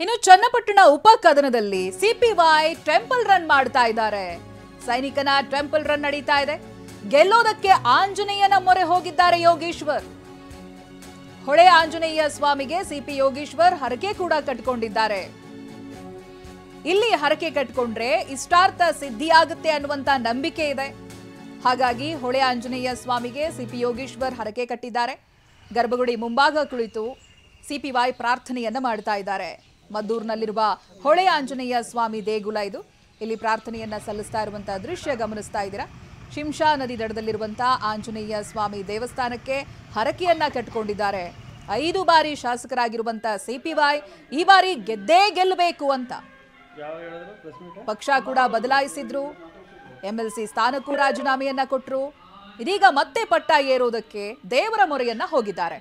ಇನ್ನು Channapatna ಉಪಕದನದಲ್ಲಿ CPY temple run ಮಾಡ್ತಾ ಇದ್ದಾರೆ. ಸೈನಿಕನ ಟೆಂಪಲ್ ರನ್ ನಡೀತಾ ಇದೆ. ಗೆಲ್ಲೋದಕ್ಕೆ ಆಂಜನೇಯನ ಮೊರೆ ಹೋಗಿದ್ದಾರೆ ಯೋಗೇಶ್ವರ್. ಹೊಳೆ ಆಂಜನೇಯ ಸ್ವಾಮಿಗೆ ಸಿಪಿ ಯೋಗೇಶ್ವರ್ ಹರಕೆ ಕೂಡ ಕಟ್ಕೊಂಡಿದ್ದಾರೆ. ಇಲ್ಲಿ ಹರಕೆ ಕಟ್ಕೊಂಡ್ರೆ ಇಷ್ಟಾರ್ಥ ಸಿದ್ಧಿಯಾಗುತ್ತೆ ಅನ್ನುವಂತ ನಂಬಿಕೆ ಇದೆ. ಹಾಗಾಗಿ ಹೊಳೆ ಆಂಜನೇಯ ಸ್ವಾಮಿಗೆ ಸಿಪಿ ಯೋಗೇಶ್ವರ್ ಹರಕೆ ಕಟ್ಟಿದ್ದಾರೆ. ಗರ್ಭಗುಡಿ ಮುಂಭಾಗ ಕುಳಿತು ಸಿಪಿವೈ ಪ್ರಾರ್ಥನೆಯನ್ನ ಮಾಡ್ತಾ ಇದ್ದಾರೆ. ಮದ್ದೂರಿನಲ್ಲಿರುವ ಹೊಳೆ ಆಂಜನೇಯ ಸ್ವಾಮಿ ದೇಗುಲ ಇದು. ಇಲ್ಲಿ ಪ್ರಾರ್ಥನೆಯನ್ನ ಸಲ್ಲಿಸ್ತಾ ಇರುವಂತಹ ದೃಶ್ಯ ಗಮನಿಸ್ತಾ ಇದ್ದೀರಾ. ಶಿಂಷಾ ನದಿ ದಡದಲ್ಲಿರುವಂತಹ ಆಂಜನೇಯ ಸ್ವಾಮಿ ದೇವಸ್ಥಾನಕ್ಕೆ ಹರಕೆಯನ್ನ ಕಟ್ಟಿಕೊಂಡಿದ್ದಾರೆ. 5 ಬಾರಿ ಶಾಸಕರಾಗಿರುವಂತಹ ಸಿಪಿವೈ ಈ ಬಾರಿ ಗೆದ್ದೇ ಗೆಲ್ಲಬೇಕು ಅಂತ ಪಕ್ಷ ಕೂಡ ಬದಲಾಯಿಸಿದ್ರು. ಎಂಎಲ್ಸಿ ಸ್ಥಾನಕ್ಕೂ ರಾಜೀನಾಮೆಯನ್ನ ಕೊಟ್ಟರು. ಇದೀಗ ಮತ್ತೆ ಪಟ್ಟ ಏರೋದಕ್ಕೆ ದೇವರ ಮೊರೆಯನ್ನ ಹೋಗಿದ್ದಾರೆ.